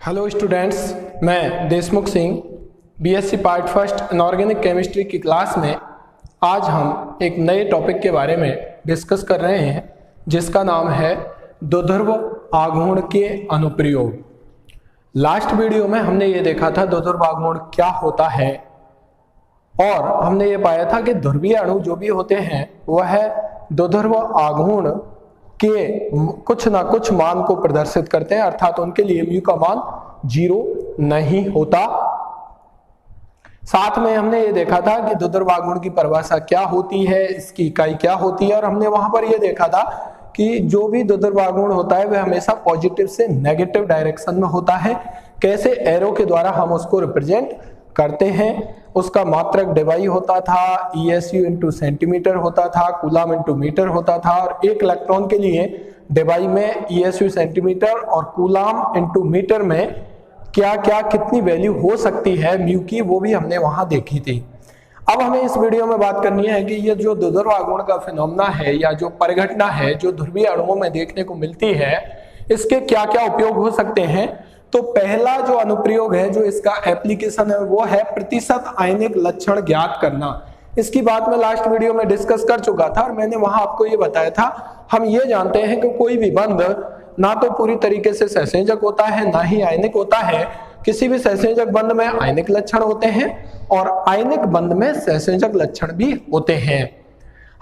Hello students, मैं Deshmukh Singh BSc part first inorganic chemistry की class में आज हम एक नए टॉपिक के बारे में डिस्कस कर रहे हैं जिसका नाम है द्विध्रुव आघूर्ण के अनुप्रयोग। लास्ट वीडियो में हमने ये देखा था द्विध्रुव आघूर्ण क्या होता है और हमने ये पाया था कि ध्रुवीय अणु जो भी होते हैं वह द्विध्रुव आघूर्ण के कुछ ना कुछ मान को प्रदर्शित करते हैं, अर्थात उनके लिए म्यू का मान 0 नहीं होता। साथ में हमने ये देखा था कि द्विध्रुव आघूर्ण की परिभाषा क्या होती है, इसकी इकाई क्या होती है, और हमने वहां पर ये देखा था कि जो भी द्विध्रुव आघूर्ण होता है वह हमेशा पॉजिटिव से नेगेटिव डायरेक्शन में होता है। कैसे एरो के द्वारा हम उसको रिप्रेजेंट करते हैं, उसका मात्रक डिवाई होता था, ESU इंटू सेंटीमीटर होता था, कूलम इंटू मीटर होता था, और एक इलेक्ट्रॉन के लिए डिवाई में ESU सेंटीमीटर और कूलम इंटू मीटर में क्या क्या कितनी वैल्यू हो सकती है म्यू की, वो भी हमने वहां देखी थी। अब हमें इस वीडियो में बात करनी है कि ये जो द्विध्रुव आघूर्ण का फिनोमेना है या जो परिघटना है जो ध्रुवीय अणुओं में देखने को मिलती है, इसके क्या क्या उपयोग हो सकते हैं। तो पहला जो अनुप्रयोग है, जो इसका एप्लीकेशन है, वो है प्रतिशत आयनिक लक्षण ज्ञात करना। इसकी बात मैं लास्ट वीडियो में डिस्कस कर चुका था और मैंने वहां आपको ये बताया था, हम ये जानते हैं कि कोई भी बंध ना तो पूरी तरीके से सहसंयोजक होता है ना ही आयनिक होता है। किसी भी सहसंयोजक बंध में आयनिक लक्षण होते हैं और आयनिक बंध में सहसंयोजक लक्षण भी होते हैं।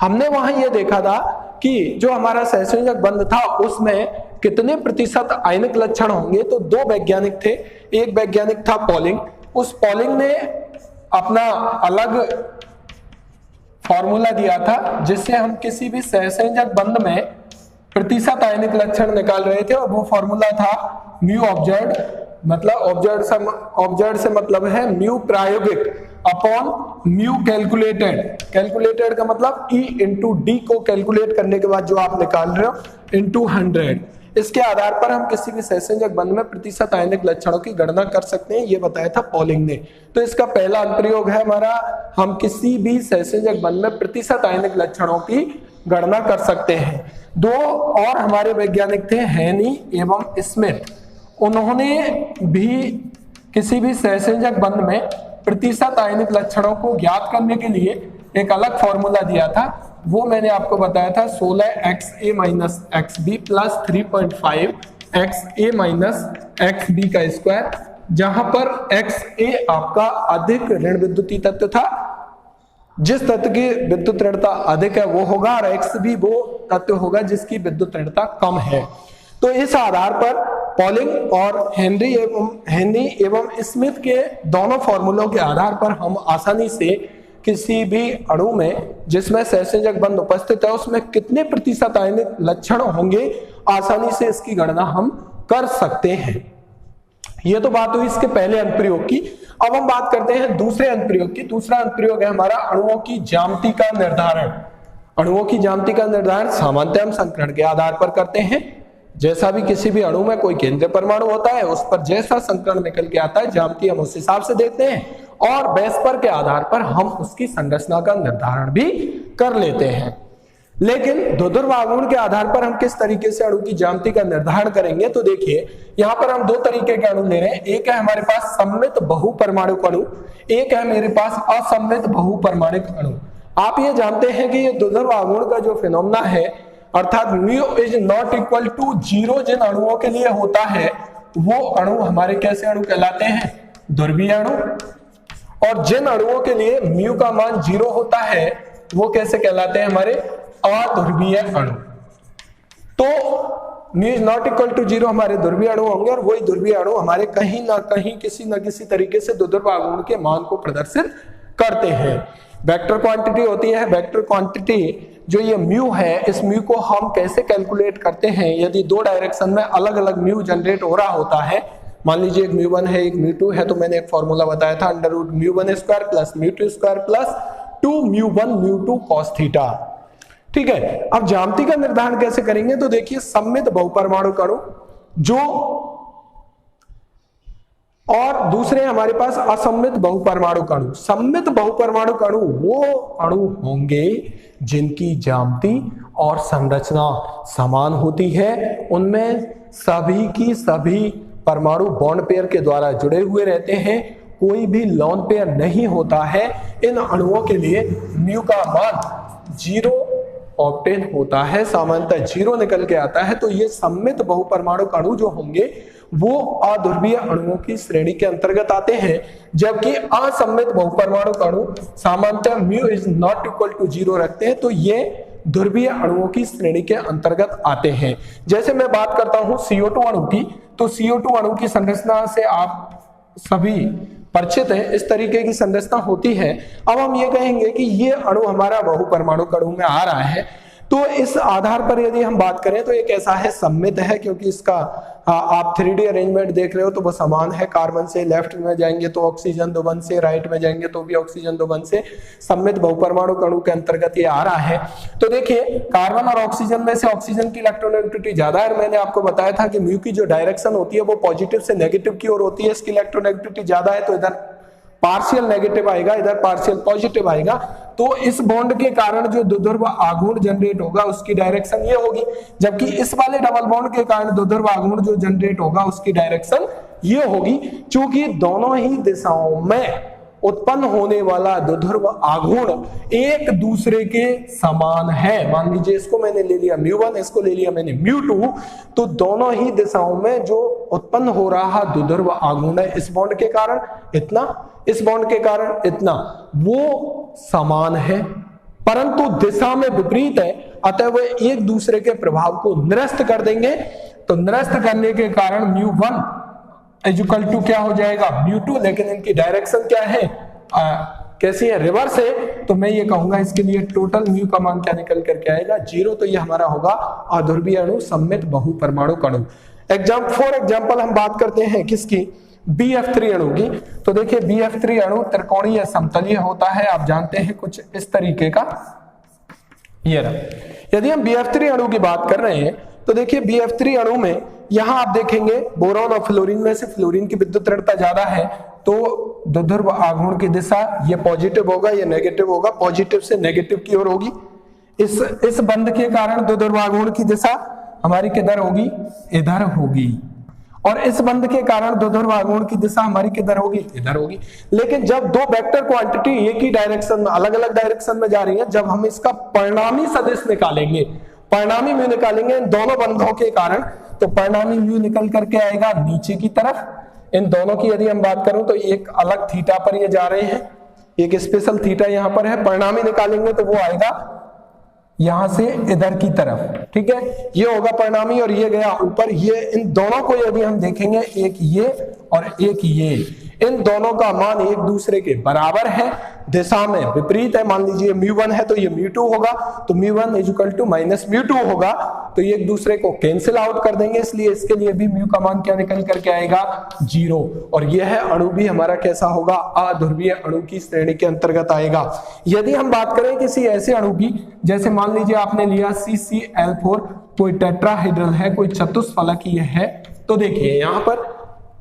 हमने वहां ये देखा था कि जो हमारा सहसंयोजक बंध था उसमें कितने प्रतिशत आयनिक लक्षण होंगे। तो दो वैज्ञानिक थे, एक वैज्ञानिक था पॉलिंग। उस पॉलिंग ने अपना अलग फॉर्मूला दिया था जिससे हम किसी भी सहसंयोजक बंध में प्रतिशत आयनिक लक्षण निकाल रहे थे, और वो फॉर्मूला था म्यू ऑब्जर्व्ड, मतलब ऑब्जर्व्ड से मतलब है म्यू प्रायोगिक अपॉन म्यू कैलकुलेटेड। कैलकुलेटेड का मतलब E इंटू डी को कैलकुलेट करने के बाद जो आप निकाल रहे हो इंटू 100। इसके आधार पर हम किसी भी सहसंयोजक बंध में प्रतिशत आयनिक लक्षणों की गणना कर सकते हैं, ये बताया था पॉलिंग ने। तो इसका पहला अनुप्रयोग है हमारा, हम किसी भी सहसंयोजक बंध में प्रतिशत आयनिक लक्षणों की गणना कर सकते हैं। दो और हमारे वैज्ञानिक थे, हेनी एवं स्मिथ। उन्होंने भी किसी भी सहसंयोजक बंध में प्रतिशत आयनिक लक्षणों को ज्ञात करने के लिए एक अलग फॉर्मूला दिया था, वो मैंने आपको बताया था 16xa minus XB plus 3.5 XA minus XB का स्क्वायर, जहां पर XA आपका अधिक ऋण विद्युतीय तत्व था। जिस तत्व की विद्युत ऋणता अधिक है वो होगा, और XB वो तत्व होगा जिसकी विद्युत ऋणता कम है। तो इस आधार पर पॉलिंग और हेनरी एवं स्मिथ के दोनों फॉर्मूलों के आधार पर हम आसानी से किसी भी अणु में जिसमें सहसंयोजक बंध उपस्थित है उसमें कितने प्रतिशत आयनिक लक्षण होंगे, आसानी से इसकी गणना हम कर सकते हैं। यह तो बात हुई इसके पहले अनुप्रयोग की। अब हम बात करते हैं दूसरे अनुप्रयोग की। दूसरा अनुप्रयोग है हमारा अणुओं की ज्यामिति का निर्धारण। अणुओं की ज्यामिति का निर्धारण सामान्यतः हम संकरण के आधार पर करते हैं। जैसा भी किसी भी अणु में कोई केंद्रीय परमाणु होता है, उस पर जैसा संकरण निकल के आता है ज्यामिति हम उस हिसाब से देखते हैं, और बेस्पर के आधार पर हम उसकी संरचना का निर्धारण भी कर लेते हैं। लेकिन द्विध्रुव आघूर्ण के आधार पर हम किस तरीके से अणु की ज्यामिति का निर्धारण करेंगे, तो देखिए यहाँ पर हम दो तरीके के अणु ले रहे हैं। एक है हमारे पास सममित बहुपरमाणुक अणु, एक है मेरे पास असममित बहुपरमाणुक अणु। आप ये जानते हैं कि ये द्विध्रुव आघूर्ण का जो फिनोमेना है, अर्थात mu is not equal to 0 जिन अणुओं के लिए होता है, वो अणु हमारे कैसे अणु कहलाते हैं, ध्रुवीय अणु। और जिन अणुओं के लिए म्यू का मान 0 होता है वो कैसे कहलाते हैं, हमारे अध्रुवीय अणु। तो mu is not equal to 0 हमारे ध्रुवीय अणु होंगे, और वही ध्रुवीय अणु हमारे कहीं ना कहीं किसी न किसी तरीके से द्विध्रुव आघूर्ण के मान को प्रदर्शित करते हैं। वेक्टर क्वांटिटी होती है। वेक्टर क्वांटिटी जो ये म्यू है, इस म्यू को हम कैसे कैलकुलेट करते हैं, यदि दो डायरेक्शन में अलग अलग म्यू जनरेट हो रहा होता है, मान लीजिए एक म्यू1 है एक म्यू2 है, तो मैंने एक फॉर्मूला बताया था √μ1 square plus μ2 square plus 2μ1 μ2 cos theta. ठीक है, अब ज्यामिति का निर्धारण कैसे करेंगे, तो देखिए सममित बहुपरमाणुक अणु जो, और दूसरे हमारे पास असममित बहुपरमाणुक अणु। सममित बहुपरमाणुक अणु वो अणु होंगे जिनकी ज्यामिति और संरचना समान होती है, उनमें सभी की सभी परमाणु बॉन्ड पेयर के द्वारा जुड़े हुए रहते हैं, कोई भी लोन पेयर नहीं होता है, इन अणुओं के लिए म्यू का मान 0 ऑब्टेन होता है, सामान्यतः 0 निकल के आता है। तो ये सममित बहुपरमाणु अणु जो होंगे वो अध्रुवीय अणुओं की श्रेणी के अंतर्गत आते हैं, जबकि असममित बहुपरमाणु अणु सामान्यतः mu is not equal to 0 रखते हैं, तो ये ध्रुवीय अणुओं की श्रेणी के अंतर्गत आते हैं। जैसे मैं बात करता हूं CO2 अणु की, तो CO2 अणु की संरचना से आप सभी परिचित हैं, इस तरीके की संरचना होती है। अब हम ये कहेंगे कि ये अणु हमारा बहुपरमाणु अणु में आ रहा है, तो इस आधार पर यदि हम बात करें तो ये कैसा है, सममित है, क्योंकि इसका आप 3D अरेंजमेंट देख रहे हो तो वो समान है। कार्बन से लेफ्ट में जाएंगे तो ऑक्सीजन 2 बंध से, राइट में जाएंगे तो भी ऑक्सीजन 2 बंध से, सममित बहुपरमाणु अणु के अंतर्गत ये आ रहा है। तो देखिए कार्बन और ऑक्सीजन में से ऑक्सीजन की इलेक्ट्रोनेगेटिविटी ज्यादा है। मैंने आपको बताया था कि म्यू की जो डायरेक्शन होती है वो पॉजिटिव से नेगेटिव की ओर होती है, इसकी इलेक्ट्रोनेगेटिविटी ज्यादा है, तो इधर पार्शियल नेगेटिव आएगा, इधर पार्शियल पॉजिटिव आएगा। तो इस बॉन्ड के कारण जो द्विध्रुव आघूर्ण जनरेट होगा उसकी डायरेक्शन ये होगी, जबकि इस वाले डबल बॉन्ड के कारण द्विध्रुव आघूर्ण जो जनरेट होगा उसकी डायरेक्शन ये होगी। चूंकि दोनों ही दिशाओं में उत्पन्न होने वाला द्विध्रुव आघूर्ण एक दूसरे के समान है, मान लीजिए इसको मैंने ले लिया μ1, इसको ले लिया मैंने μ2, तो दोनों ही दिशाओं में जो उत्पन्न हो रहा द्विध्रुव आघूर्ण है, इस बॉन्ड के कारण इतना, इस बॉन्ड के कारण इतना, वो समान है, परंतु दिशा में विपरीत है, अतः वे एक दूसरे के प्रभाव को निरस्त कर देंगे। तो निरस्त करने के कारण μ1 इक्वल टू क्या हो जाएगा, μ2, लेकिन इनकी डायरेक्शन क्या है, कैसी है, रिवर्स है। तो मैं ये कहूंगा इसके लिए टोटल म्यू का मान क्या निकल करके आएगा, 0। तो ये हमारा होगा अध्रुवीय अणु सममित बहुपरमाणु अणु। फॉर एग्जाम्पल हम बात करते हैं किसकी, BF3 अणु की। तो देखिए BF3 अणु त्रिकोणीय समतलीय होता है, आप जानते हैं कुछ इस तरीके का। ये रहा, यदि हम BF3 अणु की बात कर रहे हैं तो देखिए BF3 अणु में यहां आप देखेंगे बोरॉन और फ्लोरीन में से फ्लोरीन की विद्युत ऋणता ज्यादा है, तो द्विध्रुव आघूर्ण की दिशा ये पॉजिटिव होगा, ये नेगेटिव होगा, पॉजिटिव से नेगेटिव की ओर होगी। इस बंध के कारण द्विध्रुव आघूर्ण की दिशा हमारी किधर होगी, इधर होगी, और इस बंध के कारण द्विध्रुव आघूर्ण की दिशा हमारी किधर होगी, इधर होगी। लेकिन जब दो वेक्टर क्वांटिटी एक ही डायरेक्शन में, अलग अलग डायरेक्शन में जा रही है, जब हम इसका परिणामी सदिश निकालेंगे, परिणामी म्यू निकालेंगे इन दोनों बंधों के कारण, तो परिणामी म्यू निकल करके आएगा नीचे की तरफ। इन दोनों की यदि हम बात करूं तो एक अलग थीटा पर ये जा रहे हैं, एक स्पेशल थीटा यहां पर है, परिणामी निकालेंगे तो वो आएगा यहां से इधर की तरफ, ठीक है, ये होगा परिणामी और ये गया ऊपर। ये इन दोनों को यदि हम देखेंगे, एक ये और एक ये, इन दोनों का मान एक दूसरे के बराबर है, दिशा में विपरीत है। मान लीजिए μ1 है तो ये μ2 होगा, तो μ1 इक्वल टू माइनस μ2 होगा, तो ये एक दूसरे को कैंसिल आउट कर देंगे, इसलिए इसके लिए भी म्यू का मान क्या निकल करके आएगा, 0। और यह है अणु भी हमारा कैसा होगा, अध्रुवीय अणु की श्रेणी के अंतर्गत आएगा। यदि हम बात करें किसी ऐसे अणु की, जैसे मान लीजिए आपने लिया CCl4, कोई टेट्राहेड्रल है, कोई चतुष्फलकीय है, तो देखिए यहाँ पर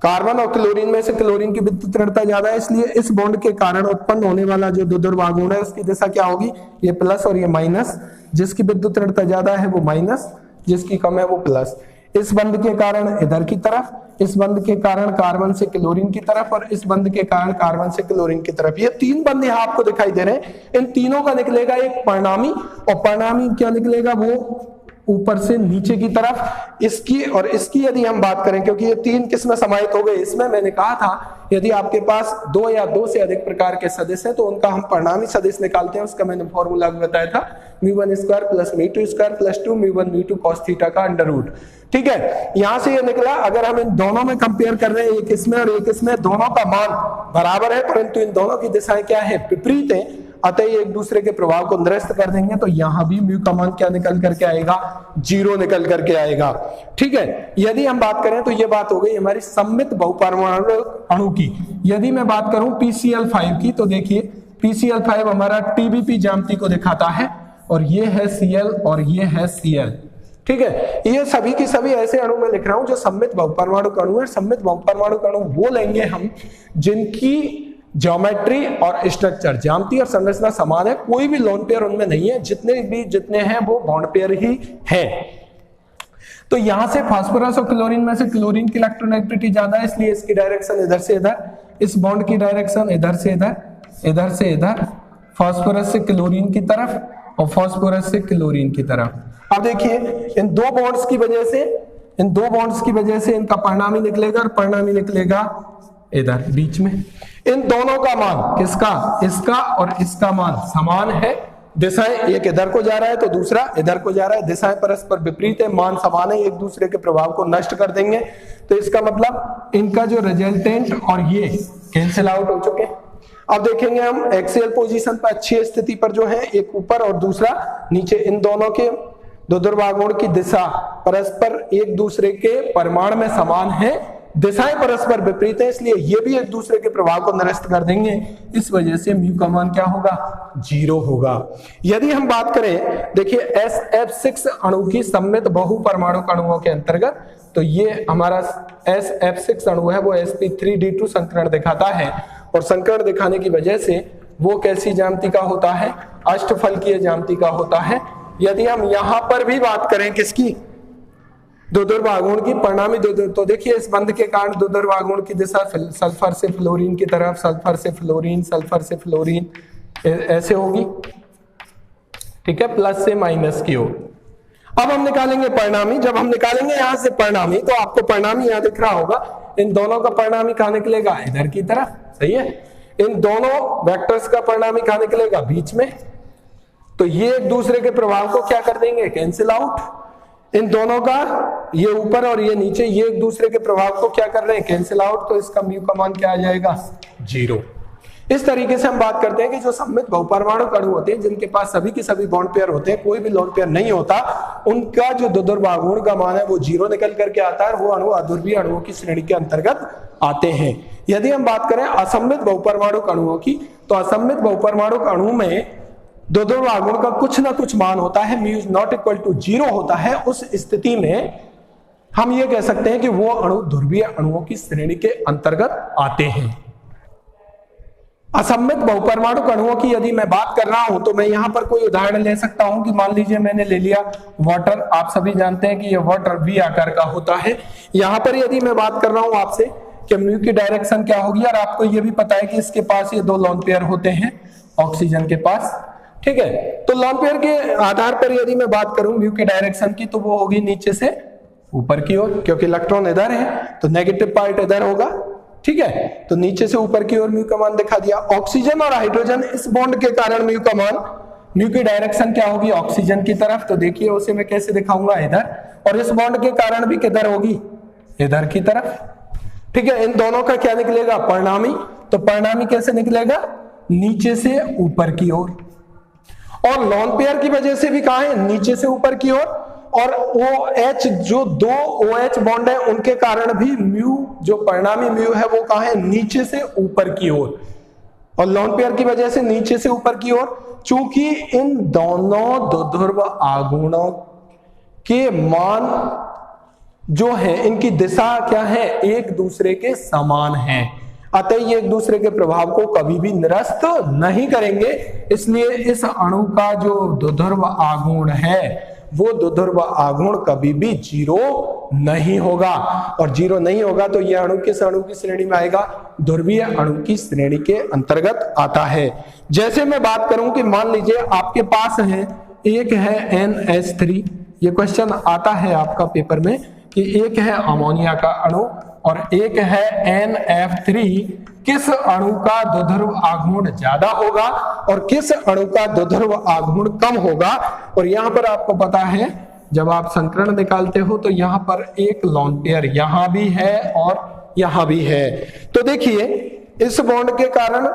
कार्बन और क्लोरीन में से क्लोरीन की विद्युत ऋणता ज्यादा है, इसलिए इस बॉन्ड के कारण उत्पन्न होने वाला जो द्विध्रुव आघूर्ण है उसकी दिशा क्या होगी, ये प्लस और ये माइनस। जिसकी विद्युत ऋणता ज्यादा है वो माइनस, जिसकी कम है वो प्लस। इस बंध के कारण इधर की तरफ, इस बंध के कारण कार्बन से क्लोरीन की तरफ, और इस बंध के कारण कार्बन से क्लोरीन की तरफ। ये तीन बंध यहाँ आपको दिखाई दे रहे हैं, इन तीनों का निकलेगा एक परिणामी, और परिणामी क्या निकलेगा, वो ऊपर से नीचे की तरफ। इसकी और इसकी यदि हम बात करें, क्योंकि ये तीन किसमें समाहित हो गए, इसमें मैंने कहा था यदि आपके पास दो या दो से अधिक प्रकार के सदिश हैं तो उनका हम परिणामी सदिश निकालते हैं। उसका मैंने फॉर्मूला बताया था, μ1 square plus μ2 square plus 2 μ1 μ2 cos theta का अंडर रूट। ठीक है, यहां से ये निकला। अगर हम इन दोनों में कंपेयर कर रहे हैं, एक इसमें और एक इसमें, दोनों का मान बराबर है, परंतु इन दोनों की दिशाएं क्या है, विपरीत है, अतः ये एक दूसरे के प्रभाव को निरस्त कर देंगे। तो यहां भी म्यू का मान क्या निकल करके आएगा, 0 निकल करके आएगा। ठीक है, यदि हम बात करें तो ये बात हो गई हमारी सममित बहुपरमाणु अणु की। यदि मैं बात करूं PCl5 की, तो देखिए PCl5 हमारा TBP ज्यामिति को दिखाता है, और ये है Cl और ये है Cl। ठीक है, ये सभी की सभी ऐसे अणु में लिख रहा हूं जो सममित बहुपरमाणु अणु है। सममित बहुपरमाणु अणु वो लेंगे हम जिनकी ज्योमेट्री और स्ट्रक्चर, ज्यामिति और संरचना समान है, कोई भी लोन पेयर उनमें नहीं है, जितने हैं वो बॉन्ड पेयर ही हैं। तो यहां से फास्फोरस और क्लोरीन में से क्लोरीन की इलेक्ट्रोनेगेटिविटी ज्यादा है, इसलिए इसकी डायरेक्शन इधर से इधर, इस बॉन्ड की डायरेक्शन इधर से इधर, इधर से इधर, फास्फोरस से क्लोरीन की तरफ और फास्फोरस से क्लोरीन की तरफ। अब देखिए इन दो बॉन्ड्स की वजह से, इन दो बॉन्ड्स की वजह से इनका परिणामी निकलेगा और परिणामी निकलेगा इधर बीच में। इन दोनों का मान, किसका, इसका और इसका मान समान है, दिशाएं एक इधर को जा रहा है तो दूसरा इधर को जा रहा है, दिशाएं परस्पर विपरीत है, मान समान है, एक दूसरे के प्रभाव को नष्ट कर देंगे। तो इसका मतलब इनका जो रिजल्टेंट और ये कैंसिल आउट हो चुके। अब देखेंगे हम एक्सियल पोजीशन पर अच्छी स्थिति पर जो है, एक ऊपर और दूसरा नीचे, इन दोनों के दो ध्रुवागुण की दिशा परस्पर एक दूसरे के परिमाण में समान है, दिशाएं परस्पर विपरीत है, इसलिए ये भी एक दूसरे के प्रभाव को निरस्त कर देंगे। इस वजह से म्यू का मान क्या होगा, 0 होगा। यदि हम बात करें, देखिए SF6 अणु की सममित बहु परमाणु अणुओं के अंतर्गत, तो ये हमारा SF6 अणु है, वो sp3d2 संकरण दिखाता है, और संकरण दिखाने की वजह से वो कैसी ज्यामिति का होता है, अष्टफलकीय ज्यामिति का होता है। यदि हम यहां पर भी बात करें किसकी, दो ध्रुवागुण की परिणामी तो देखिए इस बंध के कारण दो ध्रुवागुण की दिशा सल्फर से फ्लोरीन की तरफ, सल्फर से फ्लोरीन, सल्फर से फ्लोरीन ऐसे होगी, ठीक है, प्लस से माइनस की ओर। अब हम निकालेंगे परिणामी। जब हम निकालेंगे यहां से परिणामी, तो आपको परिणामी यहां दिख रहा होगा, इन दोनों का परिणामी कहां निकलेगा, इधर की तरफ, सही है। इन दोनों वेक्टर्स का परिणामी कहां निकलेगा, बीच में। तो ये एक दूसरे के प्रभाव को क्या कर देंगे, कैंसिल आउट। इन दोनों का, ये ऊपर और ये नीचे, ये एक दूसरे के प्रभाव को क्या कर रहे हैं, कैंसिल आउट। तो इसका म्यू का मान क्या आ जाएगा, 0। इस तरीके से हम बात करते हैं कि जो सममित बहुपरमाणु अणु होते हैं, जिनके पास सभी के सभी बॉन्ड पेयर होते हैं, कोई भी लोन पेयर नहीं होता, उनका जो ध्रुवागुण का मान है वो 0 निकल करके आता है, वो अणु अध्रुवीय अणुओं की श्रेणी के अंतर्गत आते हैं। यदि हम बात करें असममित बहुपरमाणु अणुओं की, तो असममित बहुपरमाणु अणु में दो ध्रुवागुण का कुछ ना कुछ मान होता है, म्यू नॉट इक्वल टू 0 होता है। उस स्थिति में हम ये कह सकते हैं कि वो अणु ध्रुवीय अणुओं की श्रेणी के अंतर्गत आते हैं। असममित बहुपरमाणु अणुओं की यदि मैं बात कर रहा हूं, तो मैं यहां पर कोई उदाहरण ले सकता हूं कि मान लीजिए मैंने ले लिया वाटर। आप सभी जानते हैं कि ये वाटर V आकार का होता है। यहां पर यदि मैं बात कर रहा हूं आपसे कि म्यू की डायरेक्शन क्या होगी, और आपको ये भी पता है कि इसके पास ये दो लोन पेयर होते हैं ऑक्सीजन के पास, ठीक है। तो लोन पेयर के आधार पर यदि मैं बात करूं म्यू के डायरेक्शन की, तो वो होगी नीचे से ऊपर की ओर, क्योंकि इलेक्ट्रॉन इधर है तो नेगेटिव पार्ट इधर होगा, ठीक है। तो नीचे से ऊपर की ओर म्यू का मान दिखा दिया। ऑक्सीजन और हाइड्रोजन, इस बॉन्ड के कारण म्यू का मान, म्यू की डायरेक्शन क्या होगी, ऑक्सीजन की तरफ। तो देखिए उसे मैं कैसे दिखाऊंगा, इधर, और इस बॉन्ड के कारण भी किधर होगी, इधर की तरफ, ठीक है। इन दोनों का क्या निकलेगा, परिणामी। तो परिणामी कैसे निकलेगा, नीचे से ऊपर की ओर। और लोन पेयर की वजह से भी कहा है, नीचे से ऊपर की ओर। और OH, जो दो OH बॉन्ड है, उनके कारण भी म्यू, जो परिणामी म्यू है, वो कहा है, नीचे से ऊपर की ओर। और लोन पेयर की वजह से नीचे से ऊपर की ओर। चूंकि इन दोनों द्विध्रुव आघूर्णों के मान जो है, इनकी दिशा क्या है, एक दूसरे के समान है, अतः ये एक दूसरे के प्रभाव को कभी भी निरस्त नहीं करेंगे। इसलिए इस अणु का जो द्विध्रुव आघूर्ण है, वो द्विध्रुव आघूर्ण कभी भी 0 नहीं होगा। और 0 नहीं होगा तो यह अणु किस अणु की श्रेणी में आएगा, ध्रुवीय अणु की श्रेणी के अंतर्गत आता है। जैसे मैं बात करूं कि मान लीजिए आपके पास है, एक है NH3, ये क्वेश्चन आता है आपका पेपर में कि एक है अमोनिया का अणु और एक है NF3, किस अणु का द्विध्रुव आघूर्ण ज्यादा होगा और किस अणु का द्विध्रुव आघूर्ण कम होगा। और यहां पर आपको पता है, जब आप संकरण निकालते हो तो यहां पर एक लोन पेयर यहां भी है और यहां भी है। तो देखिए इस बॉन्ड के कारण,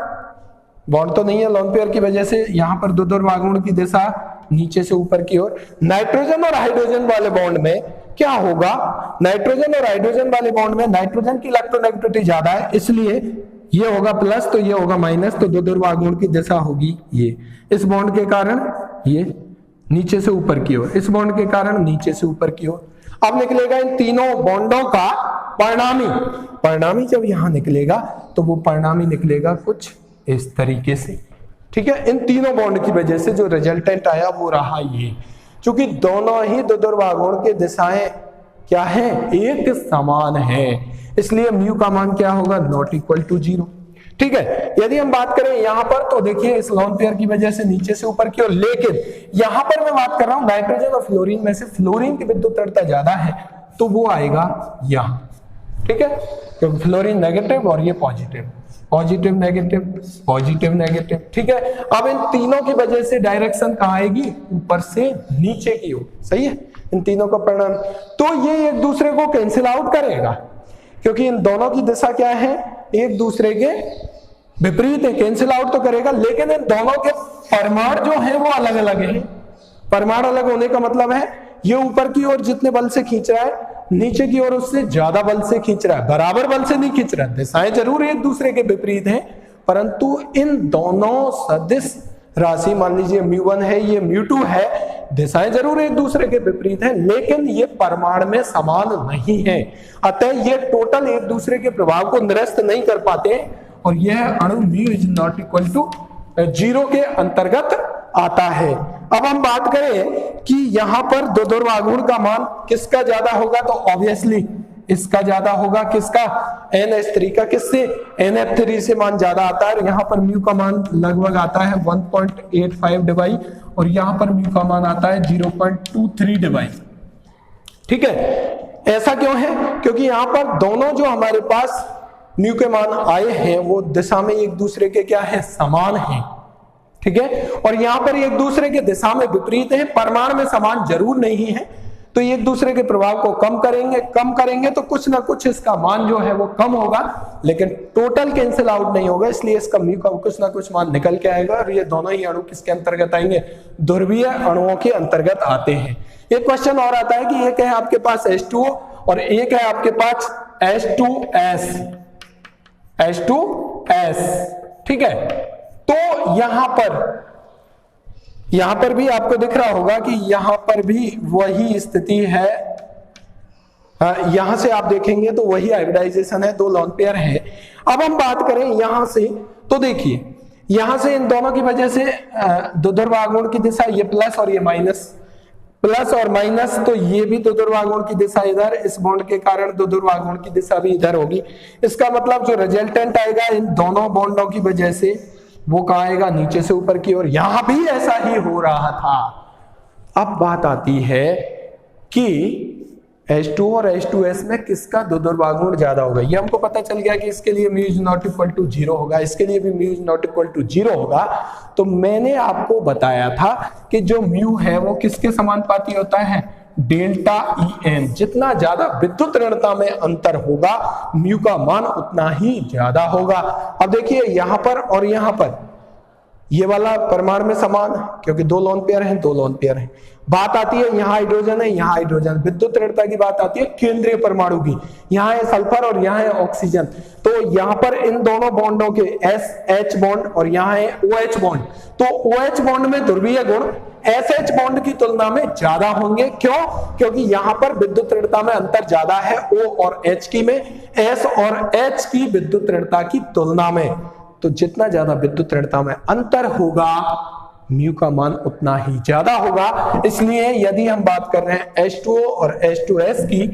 बॉन्ड तो नहीं है, लोन पेयर की वजह से यहां पर द्विध्रुव आघूर्ण की दिशा नीचे से ऊपर की ओर। नाइट्रोजन और हाइड्रोजन वाले बॉन्ड में क्या होगा, नाइट्रोजन और हाइड्रोजन वाले बॉन्ड में नाइट्रोजन की इलेक्ट्रोनेगेटिविटी ज्यादा है, इसलिए ये होगा प्लस तो ये होगा माइनस, तो द्विध्रुव आघूर्ण की दिशा होगी ये। इस बॉन्ड के कारण ये नीचे से ऊपर की ओर, इस बॉन्ड के कारण नीचे से ऊपर की ओर। अब निकलेगा इन तीनों बॉन्डों का परिणामी। परिणामी जब यहां निकलेगा तो वो परिणामी निकलेगा कुछ इस तरीके से, ठीक है। इन तीनों बॉन्ड की वजह से जो रिजल्टेंट आया वो रहा ये। क्योंकि दोनों ही द्विध्रुव आघूर्ण की दिशाएं क्या है, एक समान है, इसलिए म्यू का मान क्या होगा, नॉट इक्वल टू 0। ठीक है, यदि हम बात करें यहां पर तो देखिए इस लोन पेयर की वजह से नीचे से ऊपर की ओर, लेकिन यहां पर मैं बात कर रहा हूं नाइट्रोजन और फ्लोरीन में से फ्लोरीन की विद्युत ऋणता ज्यादा है, तो वो आएगा यहां। ठीक है, क्योंकि फ्लोरीन नेगेटिव और ये positive, positive negative, positive negative. ठीक है, अब इन तीनों की वजह से डायरेक्शन कहां आएगी, ऊपर से नीचे की ओर। सही है, इन तीनों का परिणाम, तो ये एक दूसरे को कैंसिल आउट करेगा, क्योंकि इन दोनों की दिशा क्या है, एक दूसरे के विपरीत है, कैंसिल आउट तो करेगा, लेकिन इन दोनों के परमाणु जो है वो अलग अलग है। परमाणु अलग होने का मतलब है ये ऊपर की ओर जितने बल से खींच रहा है, नीचे की ओर उससे ज्यादा बल से खींच रहा है, बराबर बल से नहीं खींच रहा है। दिशाएं जरूर एक दूसरे के विपरीत हैं, परंतु इन दोनों सदिश राशि, मान लीजिए μ1 है, ये μ2 है, दिशाएं जरूर एक दूसरे के विपरीत हैं, लेकिन ये परमाणु में समान नहीं है। अतः ये टोटल एक दूसरे के प्रभाव को निरस्त नहीं कर पाते, और यह अणु μ इज नॉट इक्वल टू 0 के अंतर्गत आता है। अब हम बात करें कि यहां पर द्विध्रुव आघूर्ण का मान किसका ज्यादा होगा, तो ऑब्वियसली इसका ज्यादा होगा, किसका, NH3 का। किससे, NF3 से मान ज्यादा आता है, और यहां पर म्यू का मान लगभग आता है 1.85 डिवाई, और यहां पर म्यू का मान आता है 0.23 डिवाई। ठीक है, ऐसा क्यों है, क्योंकि यहां पर दोनों जो हमारे पास म्यू के मान आए हैं वो दिशा में एक दूसरे के क्या है, समान है। ठीक है, और यहां पर एक दूसरे के दिशा में विपरीत है, परमाणु में समान जरूर नहीं है, तो एक दूसरे के प्रभाव को कम करेंगे तो कुछ ना कुछ इसका मान जो है वो कम होगा, लेकिन टोटल कैंसिल आउट नहीं होगा, इसलिए इसका म्यू का कुछ ना कुछ मान निकल के आएगा, और ये दोनों ही अणु किसके अंतर्गत आएंगे, ध्रुवीय अणुओं के अंतर्गत आते हैं। एक क्वेश्चन और आता है कि एक है आपके पास H2O और एक है आपके पास H2S। ठीक है, तो यहां पर भी आपको दिख रहा होगा कि यहां पर भी वही स्थिति है। यहां से आप देखेंगे तो वही हाइब्रिडाइजेशन है, 2 लोन पेयर है। अब हम बात करें यहां से, तो देखिए यहां से इन दोनों की वजह से द्विध्रुव आघूर्ण की दिशा ये प्लस और ये माइनस, प्लस और माइनस, तो ये भी द्विध्रुव आघूर्ण की दिशा इधर, इस बॉन्ड के कारण द्विध्रुव आघूर्ण की दिशा भी इधर होगी। इसका मतलब जो रिजल्टेंट आएगा इन दोनों बॉन्डों की वजह से वो कहां आएगा, नीचे से ऊपर की ओर। यहां भी ऐसा ही हो रहा था। अब बात आती है कि H2 और H2S में किसका द्विध्रुव आघूर्ण ज्यादा होगा। ये हमको पता चल गया कि इसके लिए mu is not equal to 0 होगा, इसके लिए भी mu is not equal to 0 होगा। तो मैंने आपको बताया था कि जो म्यू है वो किसके समानुपाती होता है, डेल्टा EN। जितना ज्यादा विद्युत ऋणता में अंतर होगा म्यू का मान उतना ही ज्यादा होगा। अब देखिए यहां पर और यहां पर ये वाला परमाणु में समान, क्योंकि 2 लोन पेयर हैं, 2 लोन पेयर हैं। बात आती है यहाँ हाइड्रोजन है, यहाँ हाइड्रोजन, विद्युत ऋणता की बात आती है केंद्रीय परमाणु की। यहाँ है सल्फर और यहाँ है ऑक्सीजन, तो यहाँ पर इन दोनों बॉन्डों के SH बॉन्ड और यहाँ है OH बॉन्ड, तो OH बॉन्ड में ध्रुवीय गुण SH बॉन्ड की तुलना में ज्यादा होंगे। क्यों, क्योंकि यहाँ पर विद्युत ऋणता में अंतर ज्यादा है O और H की में, S और H की विद्युत ऋणता की तुलना में। तो जितना ज्यादा विद्युत ऋणता में अंतर होगा म्यू का मान उतना ही ज्यादा होगा। इसलिए यदि हम बात कर रहे हैं H2O और H2S की,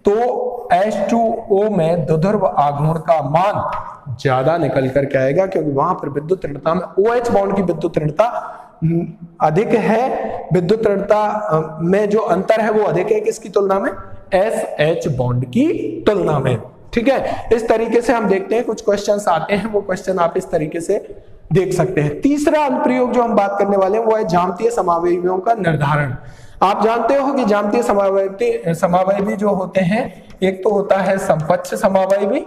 तो H2O में द्विध्रुव आघूर्ण का मान ज्यादा निकल करके आएगा, क्योंकि वहां पर विद्युत ऋणता में OH बॉन्ड की विद्युत ऋणता अधिक है, विद्युत ऋणता में जो अंतर है वो अधिक है किसकी तुलना में, SH बॉन्ड की तुलना में। ठीक है, इस तरीके से हम देखते हैं, कुछ क्वेश्चंस आते हैं, वो क्वेश्चन आप इस तरीके से देख सकते हैं। तीसरा अनुप्रयोग जो हम बात करने वाले हैं वो है ज्यामितीय समावयवियों का निर्धारण। आप जानते हो कि ज्यामितीय समावयवी जो होते हैं, एक तो होता है समपक्ष समावयवी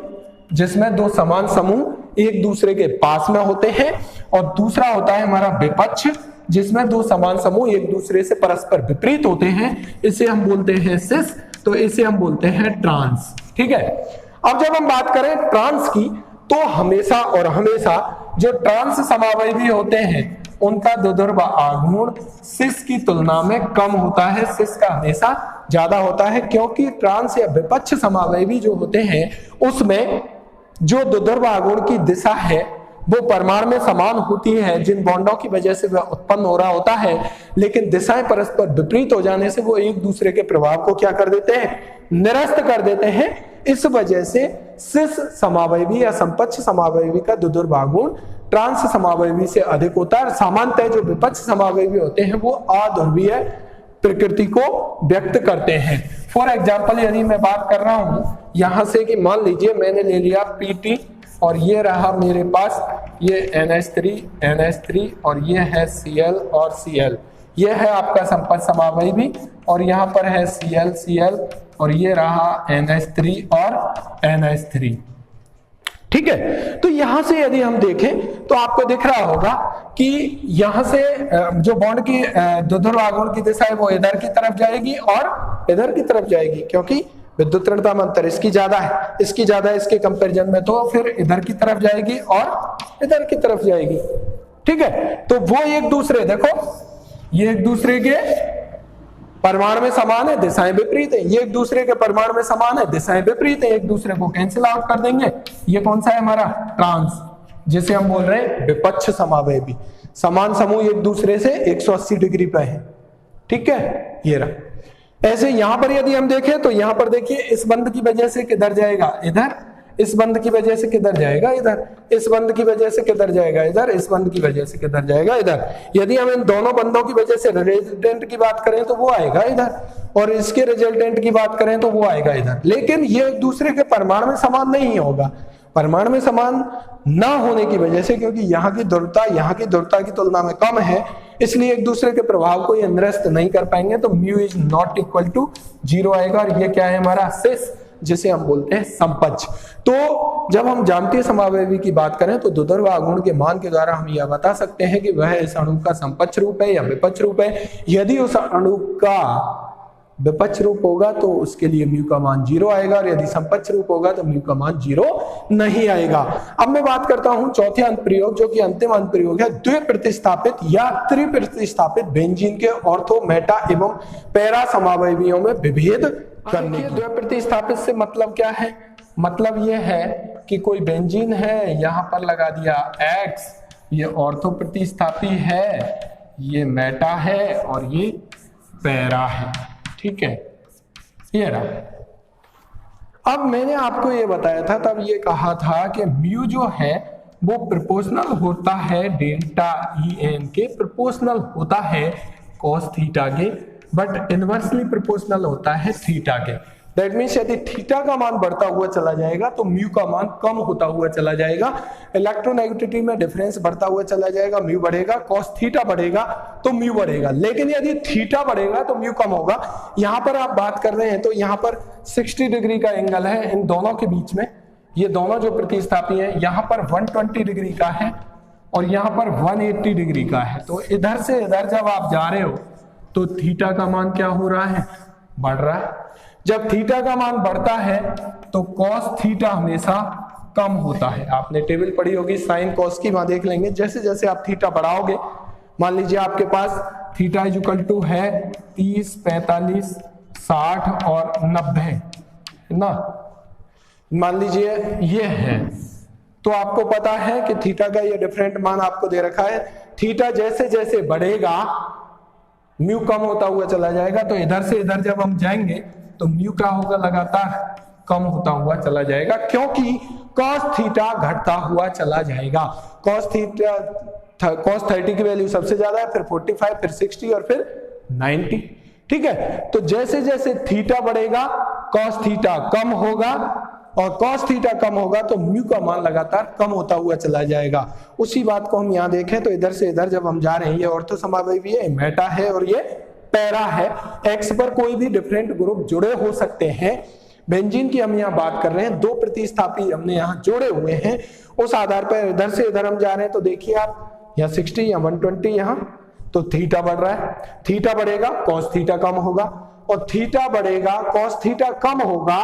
जिसमें 2 समान समूह एक दूसरे के पास में होते हैं, और दूसरा होता है हमारा विपक्ष जिसमें 2 समान समूह एक दूसरे से परस्पर विपरीत होते हैं। इसे हम बोलते हैं सिस, तो इसे हम बोलते हैं ट्रांस। ठीक है, अब जब हम बात करें ट्रांस की, तो हमेशा और हमेशा जो ट्रांस समावयवी होते हैं उनका द्विध्रुव आघूर्ण सिस की तुलना में कम होता है, सिस का हमेशा ज्यादा होता है, क्योंकि ट्रांस या विपक्ष समावयवी जो होते हैं उसमें जो द्विध्रुव आघूर्ण की दिशा है वो परमाणु में समान होती है, जिन बॉन्डों की वजह से वह उत्पन्न हो रहा होता है, लेकिन दिशाएं परस्पर विपरीत हो जाने से वो एक दूसरे के प्रभाव को क्या कर देते हैं, निरस्त कर देते हैं। इस वजह से सिस समावयवी या समपक्ष समावयवी का दुर्भागुण ट्रांस समावयवी से अधिक होता है। सामान्यतः जो विपक्ष समावयवी होते हैं वो अध्रुवीय प्रकृति को व्यक्त करते हैं। फॉर एग्जाम्पल यदि मैं बात कर रहा हूं यहां से कि मान लीजिए मैंने ले लिया PT और ये रहा मेरे पास ये NH3 और ये है Cl और Cl, ये है आपका संपर्क समावयवी और यहाँ पर है Cl और ये रहा NH3 और NH3। ठीक है, तो यहां से यदि हम देखें तो आपको दिख रहा होगा कि यहां से जो बॉन्ड की द्विध्रुवागुण की दिशा है वो इधर की तरफ जाएगी और इधर की तरफ जाएगी, क्योंकि विद्युत ऋणता में अंतर इसकी ज्यादा है, इसके कंपैरिजन में, तो फिर इधर की तरफ जाएगी और इधर की तरफ जाएगी। ठीक है, तो वो एक दूसरे, देखो ये एक दूसरे के परमाणु में समान है, दिशाएं विपरीत है, ये एक दूसरे के परमाणु में समान है, दिशाएं विपरीत है, एक दूसरे को कैंसिल आउट कर देंगे। ये कौन सा है हमारा ट्रांस, जिसे हम बोल रहे हैं विपक्ष समावयवी। समान समूह एक दूसरे से 180 डिग्री पे है। ठीक है, ये रहा। ऐसे यहां पर यदि हम देखें तो यहां पर देखिए इस बंध की वजह से किधर जाएगा, इधर, इस बंध की वजह से किधर जाएगा, इधर, इस बंध की वजह से किधर जाएगा, इधर, इस बंध की वजह से किधर जाएगा, इधर। यदि हम इन दोनों बंधों की वजह से रिजल्टेंट की बात करें तो वो आएगा इधर, और इसके रिजल्टेंट की बात करें तो वो आएगा इधर। लेकिन ये एक दूसरे के परमाणु में समान नहीं होगा। परमाणु में समान ना होने की वजह से, क्योंकि यहाँ की ध्रुवता की तुलना में कम है, इसलिए एक दूसरे के प्रभाव को ये निरस्त नहीं कर पाएंगे, तो mu is not equal to 0 आएगा। और ये क्या है हमारा सिस, जिसे हम बोलते हैं समपक्ष। तो जब हम ज्यामितीय समावयवी की बात करें तो द्विध्रुवागुण के मान के द्वारा हम यह बता सकते हैं कि वह इस अणु का समपक्ष रूप है या विपक्ष रूप है। यदि उस अणु का विपक्ष रूप होगा तो उसके लिए म्यू का मान 0 आएगा, और यदि समपक्ष रूप होगा तो म्यू का मान 0 नहीं आएगा। अब मैं बात करता हूं चौथे अनुप्रयोग, जो कि अंतिम अनुप्रयोग है, द्विप्रतिस्थापित या त्रिप्रतिस्थापित बेंजीन के ऑर्थो, मेटा एवं पैरा समावयवियों में विभेद करने की। द्विप्रतिस्थापित से मतलब क्या है, मतलब यह है कि कोई बेंजीन है, यहां पर लगा दिया X, ये ऑर्थो प्रतिस्थापी है, ये मेटा है और ये पैरा है। ठीक है, ये रहा। अब मैंने आपको ये बताया था, तब ये कहा था कि म्यू जो है वो प्रोपोर्शनल होता है डेल्टा EN के, प्रोपोर्शनल होता है cos थीटा के, बट इनवर्सली प्रोपोर्शनल होता है थीटा के। दैट मीन्स यदि थीटा का मान बढ़ता हुआ चला जाएगा तो म्यू का मान कम होता हुआ चला जाएगा। इलेक्ट्रोनेगेटिविटी में डिफरेंस बढ़ता हुआ चला जाएगा, म्यू बढ़ेगा, cos थीटा बढ़ेगा तो म्यू बढ़ेगा। लेकिन यदि थीटा बढ़ेगा तो म्यू कम होगा। यहां पर आप बात कर रहे हैं तो यहां पर 60 डिग्री का एंगल है इन दोनों के बीच में, ये दोनों जो प्रतिस्थापी हैं, यहां पर 120 डिग्री का है और यहां पर 180 डिग्री का है। तो इधर से इधर जब आप जा रहे हो तो थीटा का मान क्या हो रहा है, बढ़ रहा है। जब थीटा का मान बढ़ता है तो cos थीटा हमेशा कम होता है। आपने टेबल पढ़ी होगी साइन कॉस की, वहां देख लेंगे जैसे जैसे आप थीटा बढ़ाओगे, मान लीजिए आपके पास थीटा इज इक्वल टू है 30, 45, 60 और 90 ना, मान लीजिए ये है, तो आपको पता है कि थीटा का ये डिफरेंट मान आपको दे रखा है। थीटा जैसे जैसे बढ़ेगा म्यू कम होता हुआ चला जाएगा, तो इधर से इधर जब हम जाएंगे तो म्यू क्या होगा, लगातार कम होता हुआ चला जाएगा, क्योंकि cos थीटा घटता हुआ चला जाएगा। cos 30 की वैल्यू सबसे ज्यादा है, फिर 45, फिर 60 और फिर 90। ठीक है, तो जैसे जैसे थीटा बढ़ेगा cos थीटा कम होगा, और cos थीटा कम होगा तो म्यू का मान लगातार कम होता हुआ चला जाएगा। उसी बात को हम यहाँ देखें तो इधर से इधर जब हम जा रहे हैं, ये ऑर्थो समावयवी है, मेटा है और ये पैरा है। एक्स पर कोई भी डिफरेंट ग्रुप जुड़े हो सकते हैं। बेंजीन की हम यहाँ बात कर रहे हैं, दो प्रतिस्थापी हमने यहाँ जोड़े हुए हैं, उस आधार पर इधर से इधर हम जा रहे हैं। तो देखिए आप यहाँ 60 या 120 यहाँ, तो थीटा बढ़ रहा है, थीटा बढ़ेगा cos थीटा कम होगा, और थीटा बढ़ेगा cos थीटा कम होगा,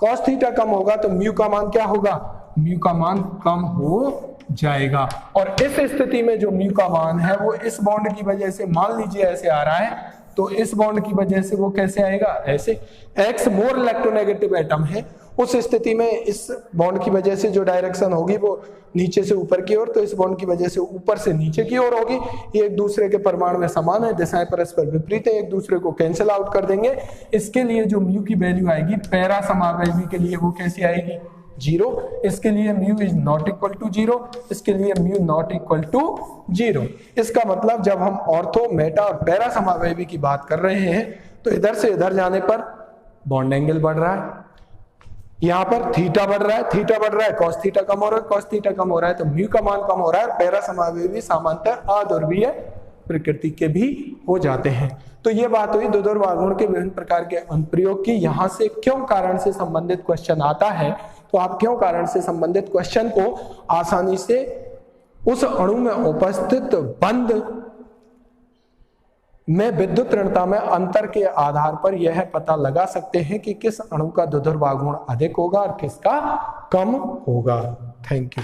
cos थीटा कम होगा तो म्यू का मान क्या होगा, म्यू का मान कम हो जाएगा। और इस स्थिति में जो म्यू का मान है वो इस बॉन्ड की वजह से, मान लीजिए ऐसे आ रहा है, तो इस बॉन्ड की वजह से वो कैसे आएगा, ऐसे। एक्स मोर इलेक्ट्रोनेगेटिव एटम है उस स्थिति में इस बॉन्ड की वजह से जो डायरेक्शन होगी वो नीचे से ऊपर की ओर, तो इस बॉन्ड की वजह से ऊपर से नीचे की ओर होगी। ये एक दूसरे के परमाणु में समान है, दिशाएं परस्पर विपरीत है, एक दूसरे को कैंसिल आउट कर देंगे। इसके लिए जो म्यू की वैल्यू आएगी पैरा समावयवी के लिए वो कैसी आएगी, 0। इसके लिए mu is not equal to 0, इसके लिए म्यू नॉट इक्वल टू 0। इसका मतलब जब हम ऑर्थो, मेटा और पैरा समावयवी की बात कर रहे हैं तो इधर से इधर जाने पर बॉन्ड एंगल बढ़ रहा है, यहां पर थीटा बढ़ रहा है, थीटा बढ़ रहा है, कॉस थीटा कम हो रहा है, कॉस थीटा कम हो रहा है, तो म्यू का मान कम हो रहा है। पैरा समावयवी समांतर अध्रुवीय प्रकृति के भी हो जाते हैं। तो ये बात हुई द्विध्रुव आघूर्ण के विभिन्न प्रकार के अनुप्रयोग की। यहां से क्यों कारण से संबंधित क्वेश्चन आता है, तो आप क्यों कारण से संबंधित क्वेश्चन को आसानी से उस अणु में उपस्थित बंध में विद्युत ऋणता में अंतर के आधार पर यह पता लगा सकते हैं कि किस अणु का द्विध्रुव आघूर्ण अधिक होगा और किसका कम होगा। Thank you.